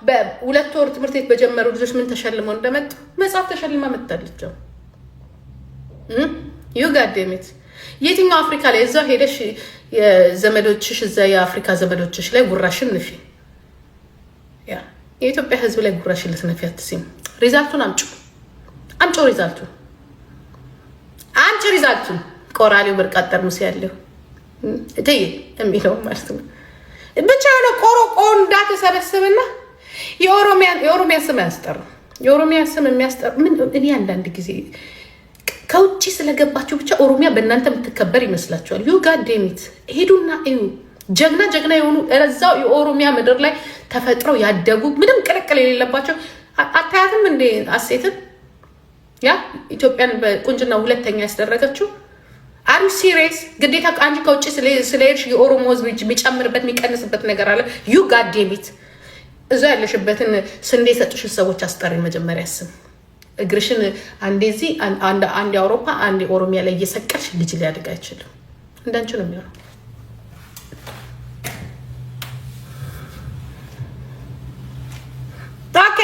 በሁለት ወር ትምህርት ቤት በጀመሩ ልጆች ምን ተሸልመው እንደመጡ መጽሐፍ ተሸልማ መጣለች። ዩ ጋዴሚት የትኛው አፍሪካ ላይ እዛ ሄደሽ የዘመዶችሽ እዛ የአፍሪካ ዘመዶችሽ ላይ ጉራሽን ንፊ። ያ የኢትዮጵያ ሕዝብ ላይ ጉራሽን ልትነፊ አትሲም። ሪዛልቱን አምጪ ሪዛልቱን አንቺ ሪዛልቱን ቆራሌው በርቃጠር ሙሴ ያለው እትይ የሚለው ማለት ነው። ብቻ የሆነ ቆሮቆ እንዳትሰበስብና የኦሮሚያ ስም ያስጠራ የኦሮሚያ ስም የሚያስጠራ ምን እኔ አንዳንድ ጊዜ ከውጭ ስለገባችሁ ብቻ ኦሮሚያ በእናንተ የምትከበር ይመስላችኋል። ዩ ጋዴሚት ሄዱና እዩ። ጀግና የሆኑ እዛው የኦሮሚያ ምድር ላይ ተፈጥረው ያደጉ ምንም ቅልቅል የሌለባቸው አታያትም እንዴ? አሴትን ያ ኢትዮጵያን በቁንጅና ሁለተኛ ያስደረገችው አር ዩ ሲሪየስ? ግዴታ አንቺ ከውጭ ስለሄድሽ የኦሮሞ ህዝብ የሚጨምርበት የሚቀንስበት ነገር አለ? ዩ ጋዴሚት እዛ ያለሽበትን ስንዴ የሰጡሽ ሰዎች አስጠሪን መጀመሪያ ስም እግርሽን አንዴ እዚህ አንድ አውሮፓ አንድ ኦሮሚያ ላይ እየሰቀልሽ ልጅ ሊያድግ አይችልም። እንዳንቺ ነው የሚሆነው። ኦኬ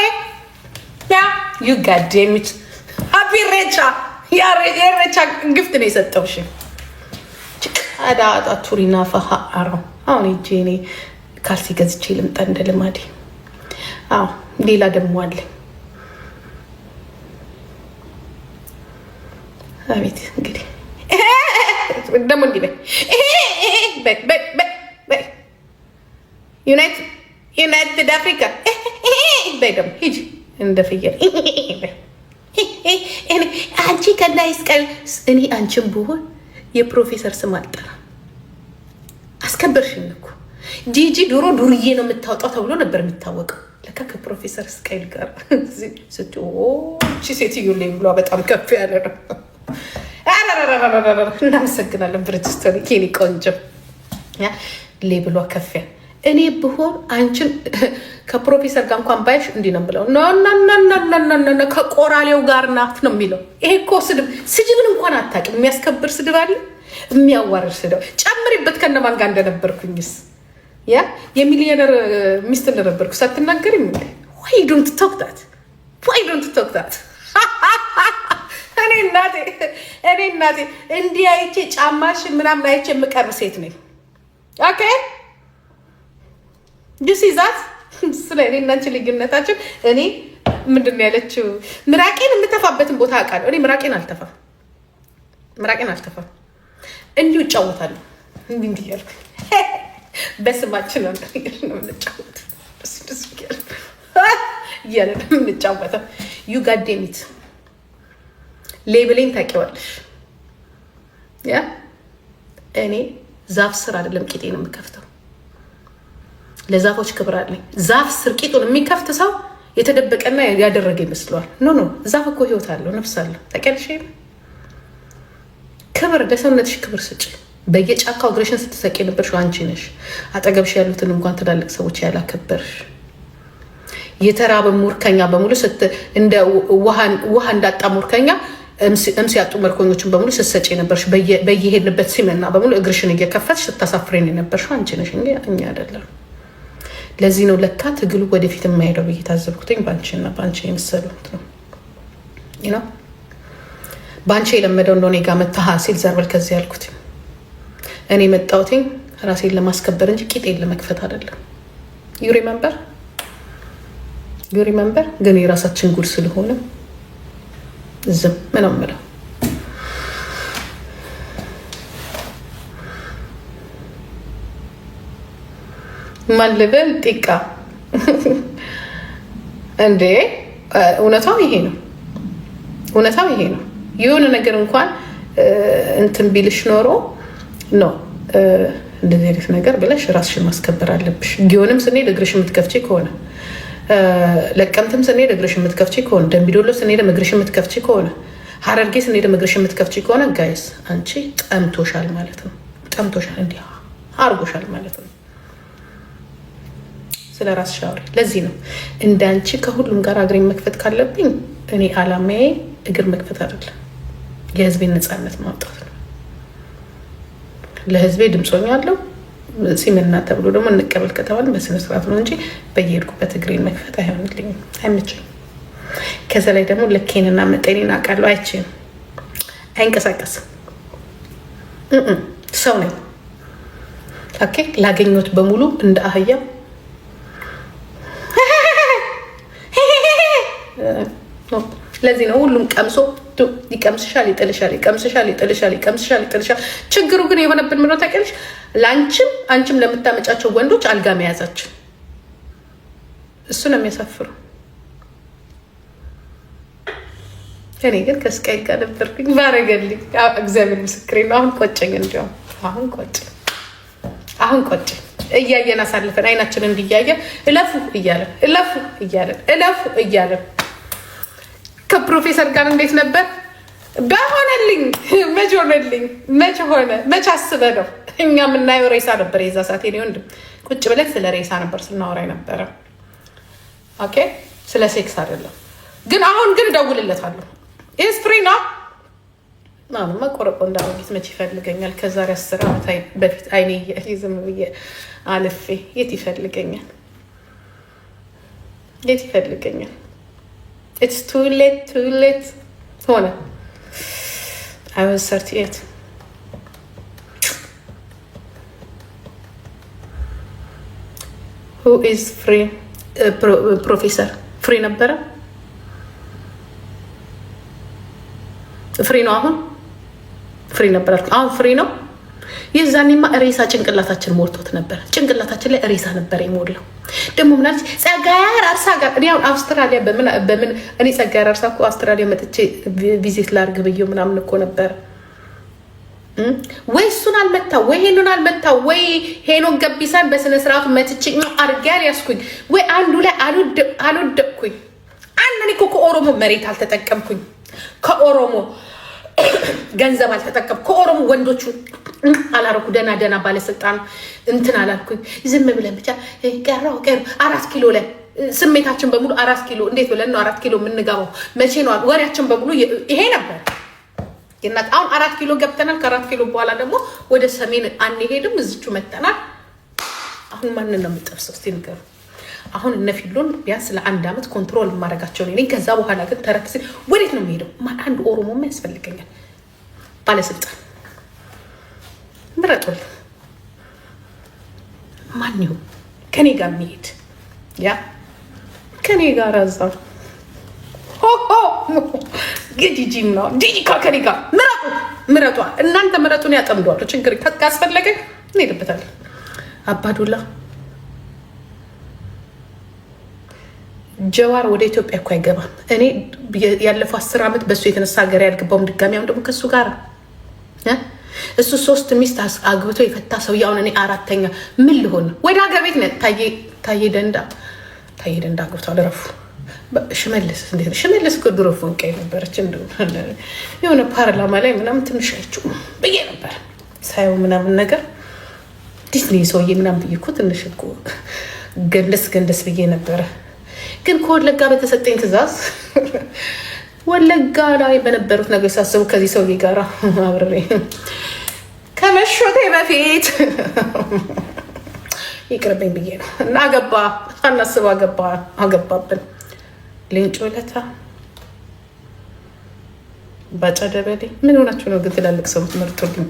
ያ ዩ ጋዴሚት ሃፒ ሬቻ የሬቻ ግፍት ነው የሰጠውሽ። አዳ ቱሪና ፈሃ አሮ አሁን እኔ ካልሲ ገዝቼ ልምጣ እንደ ልማዴ። አዎ ሌላ ደግሞ አለ። አቤት እንግዲህ ደግሞ እንዲህ በይ ዩናይትድ አፍሪካ በይ ደግሞ ሂጂ እንደ ፍየል አንቺ ከላይ ስቀል እኔ አንቺን ብሆን የፕሮፌሰር ስም አልጠራ። አስከበርሽኝ እኮ ጂጂ ድሮ ዱርዬ ነው የምታወጣው ተብሎ ነበር የሚታወቀው። ለካ ከፕሮፌሰር ስቃይል ጋር ስትቺ ሴትዮ ላይ ብሏ በጣም ከፍ ያለ ነው። እናመሰግናለን ብርጅስቶን ኬኒ ቆንጆ ሌብሏ ከፍ ያለ። እኔ ብሆን አንቺን ከፕሮፌሰር ጋር እንኳን ባይሽ እንዲህ ነው ብለው ኖ ከቆራሌው ጋር ናት ነው የሚለው። ይሄ እኮ ስድብን እንኳን አታውቅም። የሚያስከብር ስድብ አለ፣ የሚያዋርድ ስድብ ጨምሪበት። ከነማን ጋር እንደነበርኩኝስ ያ የሚሊዮነር ሚስት እንደነበርኩ ሳትናገር ምን ወይ ዶንት ቶክ ዳት እኔ እናቴ እንዲህ አይቼ ጫማሽ ምናምን አይቼ የምቀር ሴት ነኝ። ኦኬ ዲስ ኢዝ ዛት ስለ እኔ እና አንቺ ልዩነታችን። እኔ ምንድን ነው ያለችው? ምራቄን የምተፋበትን ቦታ አውቃለሁ። እኔ ምራቄን አልተፋም። እንዲሁ እጫወታለሁ። እንዲህ እያልኩ በስማችን ነው የምንጫወት እያለ ነው የምንጫወተው። ዩ ጋዴሚት ሌብሌን ታውቂዋለሽ? ያ እኔ ዛፍ ስር አይደለም ቂጤ ነው የምከፍተው። ለዛፎች ክብር አለኝ። ዛፍ ስር ቂጡን የሚከፍት ሰው የተደበቀና ያደረገ ይመስለዋል። ኖ ዛፍ እኮ ህይወት አለው፣ ነፍስ አለው። ታውቂያለሽ? ክብር ለሰውነትሽ ክብር ስጪ። በየጫካው እግርሽን ስትሰቂ ነበርሽ አንቺ ነሽ። አጠገብሽ ያሉትን እንኳን ትላልቅ ሰዎች ያላከበርሽ የተራበ ሙርከኛ በሙሉ እንደ ውሃ እንዳጣ ሙርከኛ እምስ ያጡ መርኮኞችን በሙሉ ስትሰጪ ነበርሽ። በየሄድንበት ሲመና በሙሉ እግርሽን እየከፈትሽ ስታሳፍሬን የነበርሽው አንቺ ነሽ፣ እኛ አይደለም። ለዚህ ነው ለካ ትግሉ ወደፊት የማይሄደው ብዬ ታዘብኩትኝ። ባንቺና ባንቺ የመሰሉት ነው ነው ባንቺ የለመደው እንደሆነ ጋ መታሃ ሲል ዘርበል ከዚህ ያልኩት እኔ መጣሁትኝ ራሴን ለማስከበር እንጂ ቂጤን ለመክፈት አይደለም። ዩ ሪመምበር ግን የራሳችን ጉድ ስለሆነ ዝም ምንም ምለው ማለበል ጢቃ እንዴ እውነታው ይሄ ነው። የሆነ ነገር እንኳን እንትን ቢልሽ ኖሮ ነው እንደዚህ አይነት ነገር ብለሽ ራስሽን ማስከበር አለብሽ። ጊዮንም ስንሄድ እግርሽ የምትከፍቺ ከሆነ ለቀምትም ስንሄድ እግርሽ የምትከፍቺ ከሆነ ደምቢዶሎ ስንሄድ እግርሽ የምትከፍቺ ከሆነ ሀረርጌ ስንሄድ እግርሽ የምትከፍቺ ከሆነ ጋይስ አንቺ ጠምቶሻል ማለት ነው። ጠምቶሻል እንዲህ አርጎሻል ማለት ነው። ስለ ራስሽ አውሪ። ለዚህ ነው እንዳንቺ ከሁሉም ጋር እግሬን መክፈት ካለብኝ እኔ አላማዬ እግር መክፈት አይደለም፣ የህዝቤን ነፃነት ማውጣት ነው። ለህዝቤ ድምጾኛለሁ፣ ሲምና ተብሎ ደግሞ እንቀበል ከተባለ በስነ ስርዓት ነው እንጂ በየሄድኩበት እግሬን መክፈት አይሆንልኝም፣ አይመቸኝም። ከዛ ላይ ደግሞ ልኬንና መጠኔን አውቃለሁ። አይችልም፣ አይንቀሳቀስም። ሰው ነኝ። ኦኬ ላገኘሁት በሙሉ እንደ አህያ ለዚህ ነው ሁሉም ቀምሶ ይቀምስሻል፣ ይጥልሻል፣ ይቀምስሻል፣ ይጥልሻል፣ ይቀምስሻል፣ ይጥልሻል። ችግሩ ግን የሆነብን ምን ነው ታውቂያለሽ? ለአንቺም አንቺም ለምታመጫቸው ወንዶች አልጋ መያዛችን እሱ ነው የሚያሳፍረው። እኔ ግን ከስቃይ ጋር ነበርኩኝ ባረገልኝ። እግዚአብሔር ምስክሬ ነው። አሁን ቆጨኝ፣ እንዲያውም አሁን ቆጨኝ። እያየን አሳልፈን አይናችን እንዲያየን እለፉ እያለን ከፕሮፌሰር ጋር እንዴት ነበር በሆነልኝ? መች ሆነልኝ? መች አስበ ነው? እኛ የምናየው ሬሳ ነበር። የዛ ሰዓት ኔ ወንድም ቁጭ ብለን ስለ ሬሳ ነበር ስናወራ ነበረ። ኦኬ ስለ ሴክስ አይደለም። ግን አሁን ግን እደውልለታለሁ። ኢስ ፍሪ ነው። አሁንማ ቆረቆ እንዳሮጊት መች ይፈልገኛል? ከዛሬ 10 ዓመት በፊት አይኔ እያየ ዝም ብዬ አልፌ የት ይፈልገኛል? It's too late ሆነ። I was 38. Who is free? ፕሮፌሰር ፍሪ ነበረ? ፍሪ ነው አሁን? ፍሪ ነበር አልኩ። አሁን ፍሪ ነው? የዛኔማ ሬሳ ጭንቅላታችን ሞልቶት ነበር። ጭንቅላታችን ላይ ሬሳ ነበር የሞላው። ደግሞ ምናልሽ ጸጋዬ አራርሳ ጋር እኔ አሁን አውስትራሊያ በምን እኔ ጸጋዬ አራርሳ እኮ አውስትራሊያ መጥቼ ቪዚት ላድርግ ብዬው ምናምን እኮ ነበር። ወይ እሱን አልመታው ወይ ሄኖን አልመታው ወይ ሄኖን ገቢሳን በስነ ስርዓቱ መትቼ አድርጌ ያልያዝኩኝ ወይ አንዱ ላይ አልወደቅኩኝ። እኔ እኮ ከኦሮሞ መሬት አልተጠቀምኩኝ፣ ከኦሮሞ ገንዘብ አልተጠቀም፣ ከኦሮሞ ወንዶቹ አላረኩ። ደና ባለስልጣን እንትን አላልኩኝ። ዝም ብለን ብቻ ቀረው 4 ኪሎ ላይ ስሜታችን በሙሉ 4 ኪሎ እንዴት ብለን ነው 4 ኪሎ የምንገባው? መቼ ነው ወሬያችን በሙሉ ይሄ ነበር። የናት አሁን 4 ኪሎ ገብተናል። ከ4 ኪሎ በኋላ ደግሞ ወደ ሰሜን አንሄድም፣ እዚቹ መተናል። አሁን ማንን ነው የምጠብሰው? እስቲ ንገሩ። አሁን እነፊሉን ቢያንስ ለ1 ዓመት ኮንትሮል ማድረጋቸው ነው። ከዛ በኋላ ግን ተረክሲ ወዴት ነው የሚሄደው? አንድ ኦሮሞ ያስፈልገኛል ባለስልጣን ምረጡል። ማን ይሁን ከኔ ጋር የሚሄድ ያ ከኔ ጋር አዛ ጂጂም ነው ጂጂ ከኔ ጋር ምረጡ። እናንተ ምረጡን ያጠምዷሉ። ችግር ካስፈለገ እንሄድበታለን። አባዱላ ጀዋር ወደ ኢትዮጵያ እኮ አይገባም። እኔ ያለፈው 10 ዓመት በሱ የተነሳ ሀገር ያልገባውም ድጋሚ አሁን ደግሞ ከሱ ጋር እሱ 3 ሚስት አግብቶ የፈታ ሰው ያውን እኔ 4ኛ ምን ልሆን? ወደ ሀገር ቤት ነው ታዬ ደንዳ አግብቷል። ረፉ ሽመልስ እንዴት ነው? ሽመልስ እኮ ድሮ ፎንቄ ነበረች። እንደው የሆነ ፓርላማ ላይ ምናምን ትንሽ አይቹ ብዬ ነበር ሳይው ምናምን ነገር ዲስኒ ሰውዬ ምናምን ብዬ እኮ ትንሽ እኮ ገንደስ ብዬ ነበረ። ግን ከወለጋ በተሰጠኝ ትእዛዝ ወለጋ ላይ በነበሩት ነገር ሳስቡ ከዚህ ሰውዬ ጋር አብሬ ከመሾቴ በፊት ይቅርብኝ ብዬ ነው እና አናስብ አገባብን። ሌንጮ ለታ ባጫደበሌ ምን ሆናችሁ ነው ግን ትላልቅ ሰው ትመርጡልኝ?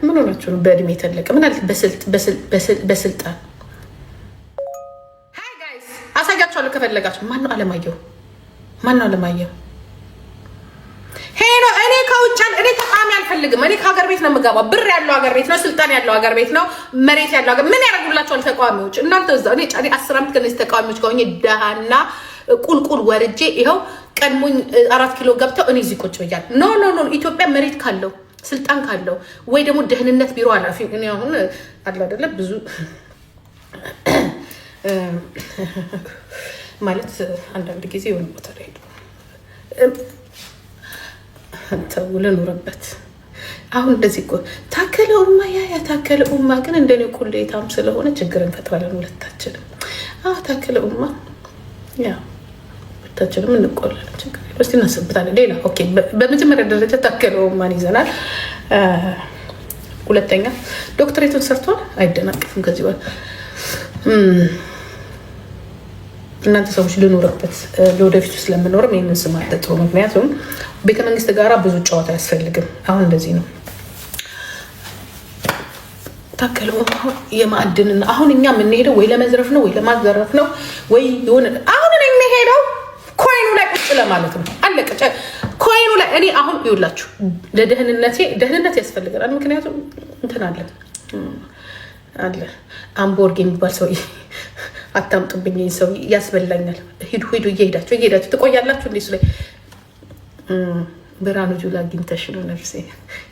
ምን ሆናችሁ ነው? በእድሜ ተለቀ ምን አለ በስልጣን ሃይ ጋይስ አሳያችኋለሁ ከፈለጋችሁ። ማነው አለማየሁ? ሄሎ እኔ ከውጭ እኔ ተቃዋሚ አልፈልግም። እኔ ከሀገር ቤት ነው የምገባው። ብር ያለው ሀገር ቤት ነው፣ ስልጣን ያለው ሀገር ቤት ነው፣ መሬት ያለው ሀገር ምን ያደርጉላቸዋል ተቃዋሚዎች? እናንተ እዛ እኔ 10 ዓመት ከነዚህ ተቃዋሚዎች ጋር ሆኜ ደሃና ቁልቁል ወርጄ ይኸው ቀድሞኝ 4 ኪሎ ገብተው እኔ እዚህ ቁጭ ብያለሁ። ኖ ኢትዮጵያ መሬት ካለው ስልጣን ካለው ወይ ደግሞ ደህንነት ቢሮ ኃላፊ እኔ አሁን አለ አይደለ ብዙ ማለት አንዳንድ ጊዜ የሆነ ቦታ ላይ ተውለ ኑርበት። አሁን እንደዚህ እኮ ታከለ ኡማ ታከለ ኡማ ግን እንደኔ ቁሌታም ስለሆነ ችግር እንፈጥራለን ሁለታችንም። ታከለ ኡማ ሁለታችንም እንቆላለን። ችግር እስቲ እናስብታለን። ሌላ ኦኬ። በመጀመሪያ ደረጃ ታከለ ኡማን ይዘናል። ሁለተኛ ዶክትሬቱን ሰርቷል፣ አይደናቀፍም ከዚህ በኋላ። እናንተ ሰዎች ልኖርበት ለወደፊቱ ስለምኖርም ይህንን ስም አትጥሩ። ምክንያቱም ቤተመንግስት ጋራ ብዙ ጨዋታ አያስፈልግም። አሁን እንደዚህ ነው ታከለ የማዕድንና አሁን እኛ የምንሄደው ወይ ለመዝረፍ ነው ወይ ለማዘረፍ ነው ወይ የሆነ አሁን እኔ የምሄደው ኮይኑ ላይ ቁጭ ለማለት ነው። አለቀ። ኮይኑ ላይ እኔ አሁን ይውላችሁ ደህንነት ያስፈልገናል። ምክንያቱም እንትን አለ አምቦርግ የሚባል ሰው አታምጡብኝ፣ ሰው ያስበላኛል። ሂዱ እየሄዳችሁ ትቆያላችሁ። እንዴ ላይ ብርሃኑ ጁላ አግኝተሽ ነው ነፍሴ።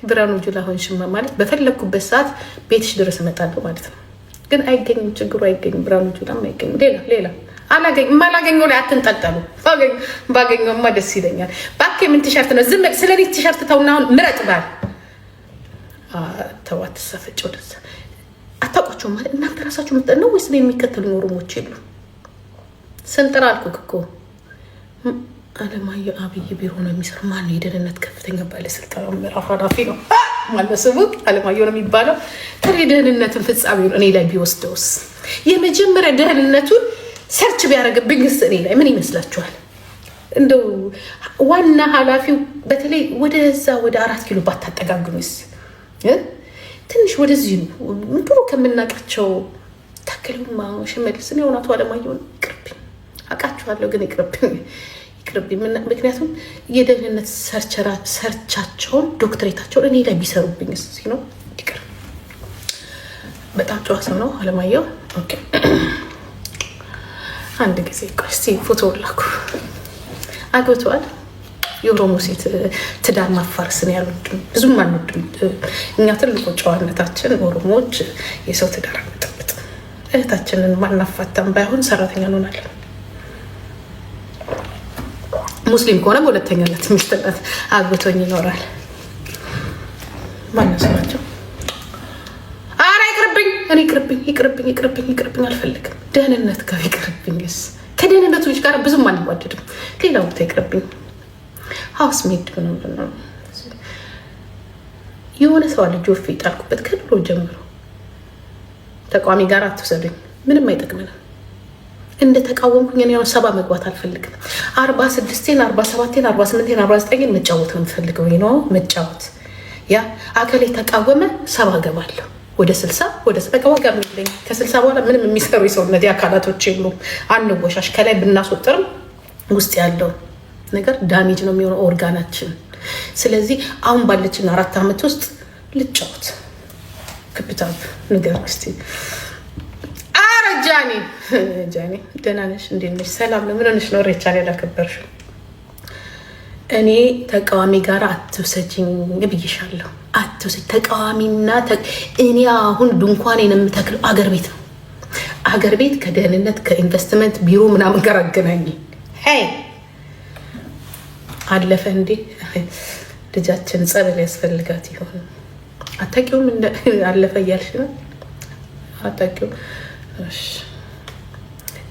ብርሃኑ ጁላ ሆንሽማ ማለት በፈለግኩበት ሰዓት ቤትሽ ድረስ እመጣለሁ ማለት ነው። ግን አይገኝም፣ ችግሩ አይገኝም። ብርሃኑ ጁላም አይገኝም። ሌላ ማላገኘው ላይ አትንጠልጠሉ። ባገኘውማ ደስ ይለኛል። ባኬ ምን ቲሸርት ነው? ዝም ስለ እኔ ቲሸርት ተውና አሁን ምረጥ ባል ተው፣ አትሰፈጭ። ወደዛ አታውቋቸውም ማለት እናንተ ራሳችሁ ምጠን ነው ወይስ የሚከተሉ ኦሮሞች የሉ? ስንጥራ አልኩህ እኮ አለማየሁ አብይ ቢሮ ነው የሚሰሩ። ማነው? የደህንነት ከፍተኛ ባለስልጣን ምዕራፍ ኃላፊ ነው ማለት ስሙ አለማየሁ ነው የሚባለው። ታዲያ ደህንነትን ፍጻሜውን እኔ ላይ ቢወስደውስ? የመጀመሪያ ደህንነቱን ሰርች ቢያደርግብኝስ እኔ ላይ ምን ይመስላችኋል? እንደው ዋና ኃላፊው በተለይ ወደዛ ወደ 4 ኪሎ ባታጠጋግኑስ? ትንሽ ወደዚህ ድሮ ከምናውቃቸው ታከሉማ ሽመልስን የሆናቱ አለማየሁን ይቅርብኝ። አውቃችኋለሁ ግን ይቅርብኝ። ምክንያቱም የደህንነት ሰርቻቸውን ዶክትሬታቸውን እኔ ላይ ቢሰሩብኝስ ነው። ይቅር። በጣም ጨዋ ሰው ነው አለማየሁ። ኦኬ አንድ ጊዜ እስኪ ፎቶ ላኩ። አግብተዋል። የኦሮሞ ሴት ትዳር ማፋርስን ያልወድም ብዙም አንወድም እኛ። ትልቁ ጨዋነታችን ኦሮሞዎች የሰው ትዳር አንጠብጥም። እህታችንን ማናፋታም ባይሆን ሰራተኛ እንሆናለን። ሙስሊም ከሆነ በሁለተኛነት ሚስትነት አግብቶኝ ይኖራል። ማነሱ ናቸው? አረ ይቅርብኝ፣ እኔ ይቅርብኝ አልፈልግም። ደህንነት ጋር ይቅርብኝስ። ከደህንነቶች ጋር ብዙም አንዋደድም። ሌላ ቦታ ይቅርብኝ። ሀውስ ሜድ ነው የሆነ ሰው አለ ጆፌ ጣልኩበት ከድሮ ጀምሮ። ተቃዋሚ ጋር አትውሰዱኝ፣ ምንም አይጠቅምንም። እንደ ተቃወምኩኝ እኔ አሁን 70 መግባት አልፈልግም። 46ን 47ን 48ን 49ን መጫወት ነው የምፈልገው። ነው መጫወት። ያ አከሌ ተቃወመ 70 ገባለሁ። ወደ 60 ወደ በቃ ዋጋ ምንለኝ። ከ60 በኋላ ምንም የሚሰሩ የሰውነት አካላቶች የሉም። አንወሻሽ። ከላይ ብናስወጥርም ውስጥ ያለው ነገር ዳሜጅ ነው የሚሆነው ኦርጋናችን። ስለዚህ አሁን ባለችን 4 ዓመት ውስጥ ልጫወት። ክፕታብ ነገር እስቲ ጃኒ ደህና ነሽ? እንዴት ነሽ? ሰላም ነው? ምን ሆነሽ ነው? ሬቻ ላይ ላከበርሽው? እኔ ተቃዋሚ ጋር አትውሰጂኝ ብዬሻለሁ። አትውሰጂ ተቃዋሚና እኔ አሁን ድንኳኔን የምተክለው አገር ቤት ነው። አገር ቤት ከደህንነት ከኢንቨስትመንት ቢሮ ምናምን ጋር አገናኝ። አለፈ እንዴ? ልጃችን ጸበል ያስፈልጋት ይሆን? አታውቂውም? አለፈ እያልሽ ነው? አታውቂውም?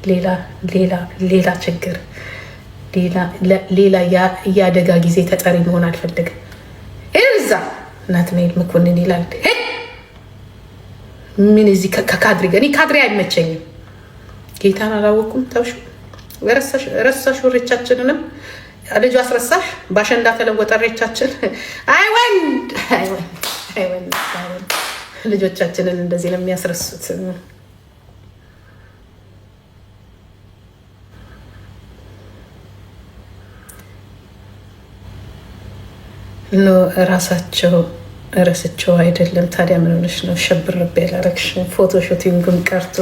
ሌላ ችግር ሌላ የአደጋ ጊዜ ተጠሪ መሆን አልፈልግም። እዛ ናትናኤል መኮንን ይላል። ምን እዚህ ከካድሬ ጋር ካድሬ አይመቸኝም። ጌታን አላወቁም። ተውሹ ረሳሽ። ሬቻችንንም ልጁ አስረሳሽ። በአሸንዳ ተለወጠ ሬቻችን። አይወንድ ልጆቻችንን እንደዚህ ነው የሚያስረሱት። ኖ ራሳቸው ረስቸው አይደለም። ታዲያ ምን ሆነሽ ነው? ሸብርብ ያላረግሽ ፎቶሾቲንጉን ቀርቶ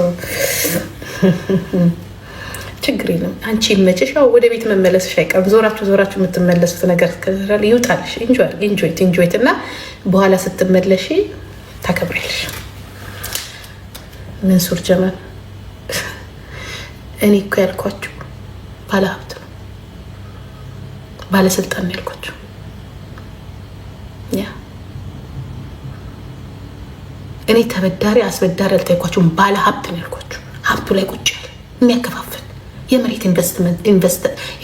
ችግር የለም። አንቺ መቼሽ ያው ወደ ቤት መመለስሽ አይቀርም። ዞራችሁ የምትመለሱት ነገር ከዛል ይውጣልሽ። ኢንጆይት እና በኋላ ስትመለሽ ታከብሪያለሽ። መንሱር ጀማል እኔ እኮ ያልኳችሁ ባለሀብት ነው ባለስልጣን ነው ያልኳችሁ። እኔ ተበዳሪ አስበዳሪ አልታይኳችሁም። ባለ ሀብት ነው ያልኳችሁ። ሀብቱ ላይ ቁጭ ያለ የሚያከፋፍል የመሬት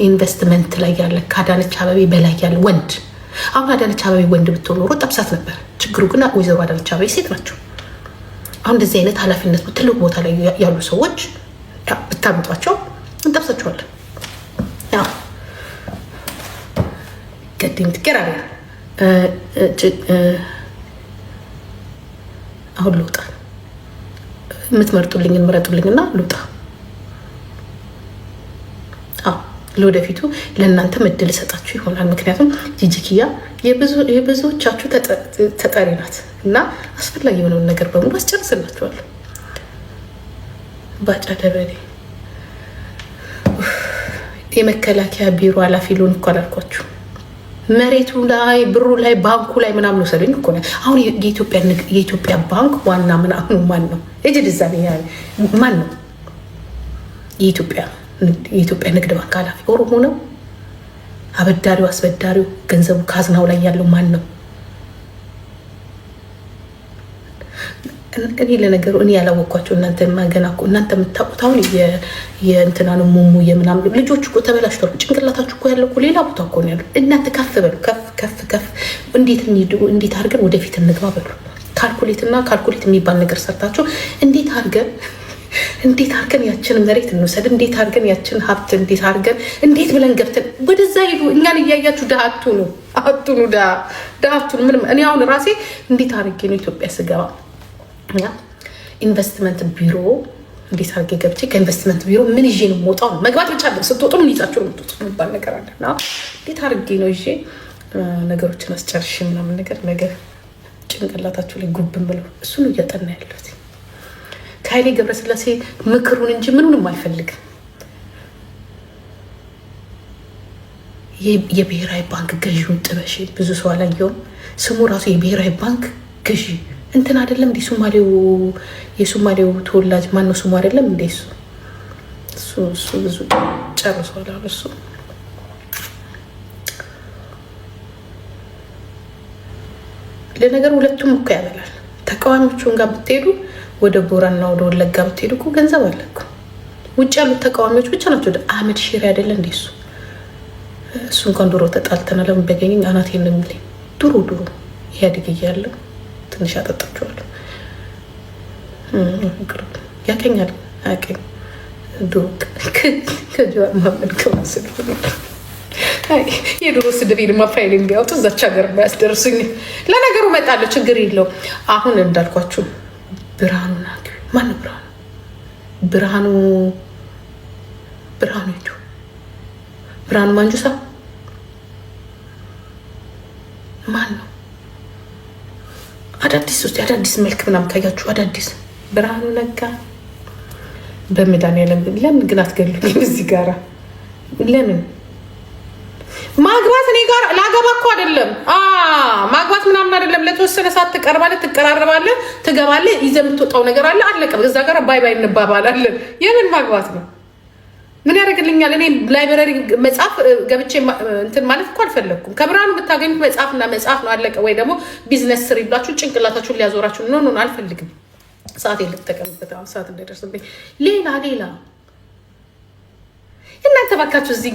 ኢንቨስትመንት ላይ ያለ ከአዳነች አበቤ በላይ ያለ ወንድ አሁን አዳነች አቤቤ ወንድ ብትሆን ኖሮ ጠብሳት ነበር። ችግሩ ግን ወይዘሮ አዳነች አቤቤ ሴት ናቸው። አሁን እንደዚህ አይነት ኃላፊነት ትልቅ ቦታ ላይ ያሉ ሰዎች ብታምጧቸው እንጠብሳቸዋለን። ገዲም ትቀራለ። አሁን ልውጣ፣ የምትመርጡልኝን ምረጡልኝና ልውጣ። ለወደፊቱ ለእናንተም እድል እሰጣችሁ ይሆናል። ምክንያቱም ጂጂኪያ የብዙዎቻችሁ ተጠሪ ናት እና አስፈላጊ የሆነውን ነገር በሙሉ አስጨርስላችኋለሁ። ባጫ ደበሌ የመከላከያ ቢሮ ኃላፊ ልሆን እኮ አላልኳችሁ። መሬቱ ላይ ብሩ ላይ ባንኩ ላይ ምናምን ወሰዱኝ እኮ ነው። አሁን የኢትዮጵያ ባንክ ዋና ምናምኑ ማን ነው? እጅ ማን ነው? የኢትዮጵያ ንግድ ባንክ ኃላፊ ኦሮሞ ነው? አበዳሪው አስበዳሪው ገንዘቡ ካዝናው ላይ ያለው ማን ነው? እኔ ለነገሩ እኔ ያላወቅኳቸው እናንተ ገና እኮ እናንተ የምታውቁት አሁን የእንትናን ሙሙ የምናምን ልጆች እኮ ተበላሽቷል። ጭንቅላታችሁ እኮ ያለው እኮ ሌላ ቦታ እኮ ነው ያለው። እናንተ ከፍ በሉ፣ ከፍ እንዴት አድርገን ወደፊት እንግባ በሉ። ካልኩሌት የሚባል ነገር ሰርታችሁ እንዴት አድርገን ያችን መሬት እንውሰድ፣ እንዴት አድርገን ያችን ሀብት እንዴት ብለን ገብተን ወደዛ ሄዱ። እኛን እያያችሁ ዳአቱኑ ምንም። እኔ አሁን ራሴ እንዴት አድርጌ ነው ኢትዮጵያ ስገባ ኢንቨስትመንት ቢሮ እንዴት አድርጌ ገብቼ ከኢንቨስትመንት ቢሮ ምን ይዤ ነው የምወጣው? መግባት ብቻ አለ። ስትወጡ ምን ይዛችሁ ነው የምትወጡ የሚባል ነገር አለ እና እንዴት አድርጌ ነው ይዤ ነገሮችን አስጨርሽ ምናምን ነገር ጭንቅላታችሁ ላይ ጉብን ብለው እሱን እያጠና ያለት ከኃይሌ ገብረስላሴ ምክሩን እንጂ ምኑንም አልፈልግም። የብሔራዊ ባንክ ገዢውን ጥበሽ ብዙ ሰው አላየውም። ስሙ ራሱ የብሔራዊ ባንክ ገዢ እንትን አይደለም እንዴ? የሶማሌው ተወላጅ ማነው ስሙ አይደለም እንዴ? እሱ ብዙ ጨርሷል። እሱ ለነገር ሁለቱም እኮ ያበላል። ተቃዋሚዎቹን ጋር ብትሄዱ ወደ ቦረና ወደ ወለጋ ብትሄዱ እኮ ገንዘብ አለ እኮ። ውጭ ያሉት ተቃዋሚዎች ብቻ ናቸው። ወደ አህመድ ሺሪ አይደለ እንዴ? እሱ እንኳን ድሮ ተጣልተናል። ለምን በገኘኝ አናቴን ነው የሚለኝ። ድሮ ኢህአዴግ እያለሁ ትንሽ አጠጣችኋለሁ። ያቀኛል አያቀኝ ድሮ ከጀዋር መሀመድ ከማስድ የድሮ ስድቤንማ ፋይል ቢያወጡ እዛች ሀገር ባያስደርሱኝ። ለነገሩ እመጣለሁ፣ ችግር የለው። አሁን እንዳልኳችሁ ብርሃኑ ናት። ማነው ብርሃኑ ሂዱ ብርሃኑ ማንጁሳ ማን ነው? አዳዲስ መልክ ምናምን ካያችሁ አዳዲስ ብርሃኑ ነጋ በመድኃኒዓለም ለምን ግን አትገሉኝም? እዚህ ጋራ ለምን ማግባት እኔ ጋር ላገባ እኮ አይደለም። ማግባት ምናምን አይደለም። ለተወሰነ ሰዓት ትቀርባለህ፣ ትቀራረባለህ፣ ትገባለህ፣ ይዘህ የምትወጣው ነገር አለ። አለቀ። እዛ ጋር ባይ እንባባላለን። የምን ማግባት ነው? ምን ያደርግልኛል? እኔ ላይብረሪ መጽሐፍ ገብቼ እንትን ማለት እኮ አልፈለግኩም። ከብርሃኑ የምታገኙት መጽሐፍና መጽሐፍ ነው። አለቀ። ወይ ደግሞ ቢዝነስ ስሪ ብላችሁ ጭንቅላታችሁን ሊያዞራችሁ ኖ አልፈልግም። ሰዓት ልትጠቀምበት አሁን ሰዓት እንዳይደርስብኝ ሌላ እናንተ ባካችሁ እዚህ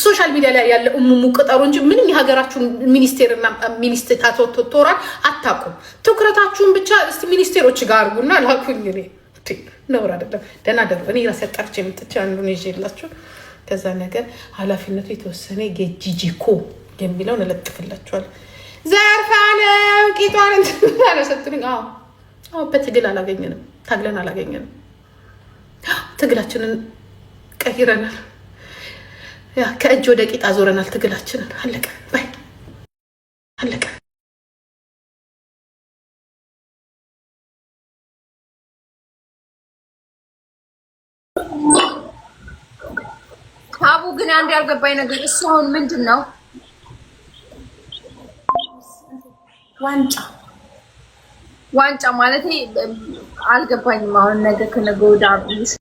ሶሻል ሚዲያ ላይ ያለ እሙሙ ቅጠሩ እንጂ ምንም የሀገራችሁን ሚኒስቴርና ሚኒስትር ታቶቶራል አታውቁም። ትኩረታችሁን ብቻ እስቲ ሚኒስቴሮች ጋር አድርጉና ላኩኝ። እኔ ነውር አይደለም። ደህና ደሩ። እኔ ራሴ አጣርቼ የምጥቼ አንዱን ይዤላችሁ ከዛ ነገር ኃላፊነቱ የተወሰነ የጂጂኮ የሚለውን እለጥፍላችኋል። ዘርፋለው ቂጧን እንትን አለሰጥልኝ። በትግል አላገኘንም፣ ታግለን አላገኘንም። ትግላችንን ቀይረናል። ከእጅ ወደ ቂጣ ዞረናል ትግላችንን። አለቀ ባይ አለቀ። አቡ ግን አንድ ያልገባኝ ነገር እሱ አሁን ምንድን ነው ዋንጫ ማለት አልገባኝም። አሁን ነገ ከነገ ወዲያ